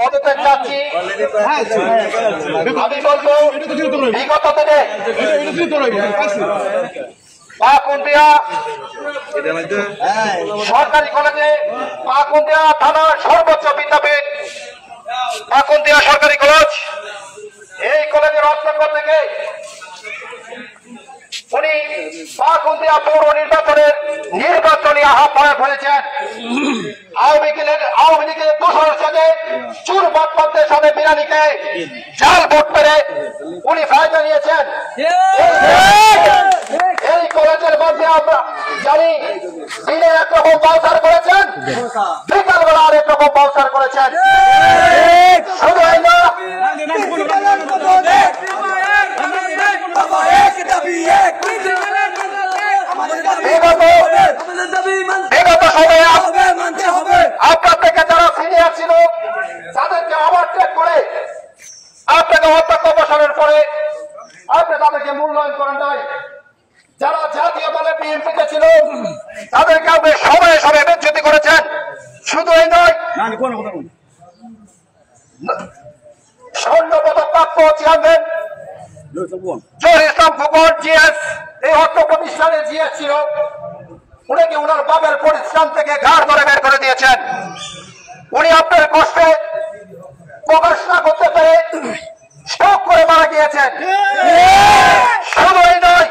পদত্যাগ চাচ্ছি। আমি বলবো বিগত দিনে পাকুন্দিয়া সরকারি কলেজে পাকুন্দিয়া থানার সর্বোচ্চ বিদ্যাপীঠ পাকুন্দিয়া সরকারি কলেজ, এই কলেজের অধ্যক্ষ থেকে উনি পাকুন্দিয়া পৌর নির্বাচনের নির্বাচনী আহ্বায়ক হয়েছেন। আওয়ামী লীগের দোষরের সাথে চুর বাটপাতদের সাথে বিরানিকে জাল ভোট পেরে উনি ফায়দা নিয়েছেন। এই কলেজের মধ্যে আমরা জানি দিনে একরকম বাউচার করেছেন, বিকালবেলা আরেক রকম বাউচার করেছেন। শুধু এই না, বিগত সময়ে আপনার থেকে যারা সিনিয়র ছিল তাদেরকে ওভারটেক করে আপনাকে অধ্যক্ষ বসানোর পরে আপনি তাদেরকে মূল্যায়ন করেন নাই। যারা জাতীয় দলে বিএনপিতে ছিল তাদেরকে আপনি সময়ে সময়ে বেজ্জতি করেছেন। শুধু এই নয়, স্বর্ণ পদক প্রাপ্ত চেয়ারম্যান জহির ইসলাম ফুকন জিএস, এই অর্থ প্রতিষ্ঠানের জিএস ছিল, উনি ওনার বাবার প্রতিষ্ঠান থেকে ঘাড় ধরে বের করে দিয়েছেন। উনি আপনার কষ্টে প্রকাশ না করতে পেরে স্ট্রোক করে মারা গিয়েছেন। শুধু এই নয়,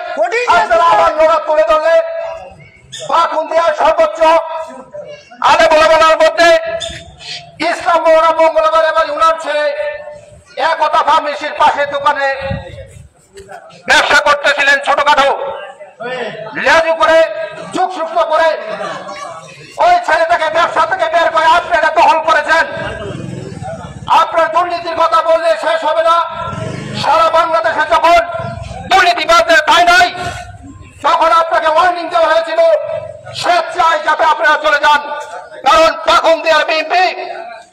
আপনারা আমার লোড়া তুলে ধরলে পাকুন্দিয়ার সর্বোচ্চ আলে বলার মধ্যে ইসলাম মৌলানা মঙ্গলবার এবং উনার ছেলে একতা ফার্মেসির পাশে দোকানে ব্যবসা করতেছিলেন ছোটখাটো, লেজু করে যুগসুক্ত করে ওই ছেলেটাকে ব্যবসা থেকে বের করে আপনারা দখল করেছেন। আপনার দুর্নীতির কথা বললে শেষ হবে না। সারা বাংলাদেশে যখন দুর্নীতিবাদদের ঠাঁই নাই তখন আপনাকে ওয়ার্নিং দেওয়া হয়েছিল স্বেচ্ছায় যাতে আপনারা চলে যান, কারণ পাকুন্দিয়ার বিএনপি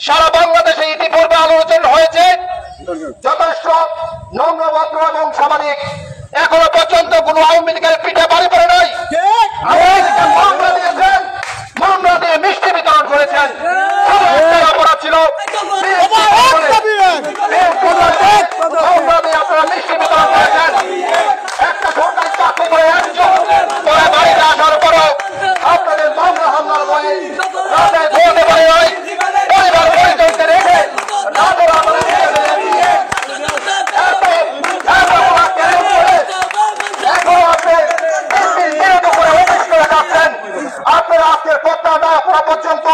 সারা বাংলাদেশে ইতিপূর্বে আলোচনা হয়েছে যথেষ্ট নম্রভদ্র এবং সামাজিক, এখনো পর্যন্ত কোন আওয়ামী লীগের পিঠে বাড়ি পড়ে নাই। মামলা দিয়েছেন, মামলা দিয়ে মিষ্টি বিতরণ করেছেন। অপরাধ ছিল মামলা দিয়ে আপনারা মিষ্টি বিতরণ করেছেন। একটা সরকারি চাকরি করে একজন পরে বাড়িতে আসার পরও আপনাদের মামলা হামলার ভয়ে রাতে ধরতে পারে নাই, পরিবার পরিচয়কে রেখে রাতের আপনারা আপনারা আজকের প্রত্যাহ না করা পর্যন্ত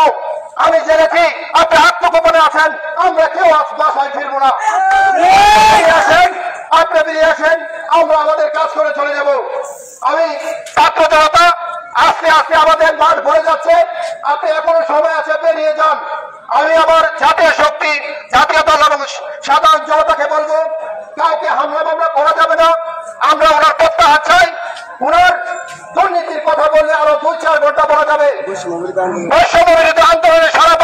আমি জেনেছি আপনি আত্মগোপনে আছেন। আমরা কেউ আজ বাসায় ফিরবো না। আসেন, আপনি বেরিয়ে আসেন, আমরা আমাদের কাজ করে চলে যাব। আমি ছাত্র জনতা আস্তে আস্তে আমাদের মাঠ ভরে যাচ্ছে, আপনি এখনো সময় আছে, বেরিয়ে যান। আমি আবার জাতীয় শক্তি, জাতীয় দল এবং সাধারণ জনতাকে বলবো কাউকে হামলা মামলা করা যাবে না। আমরা ওনার প্রত্যাহার চাই। ওনার দুর্নীতির কথা বললে আরো 2-4 ঘন্টা বলা যাবে। বৈষম্য বিরোধী আন্দোলনে সারা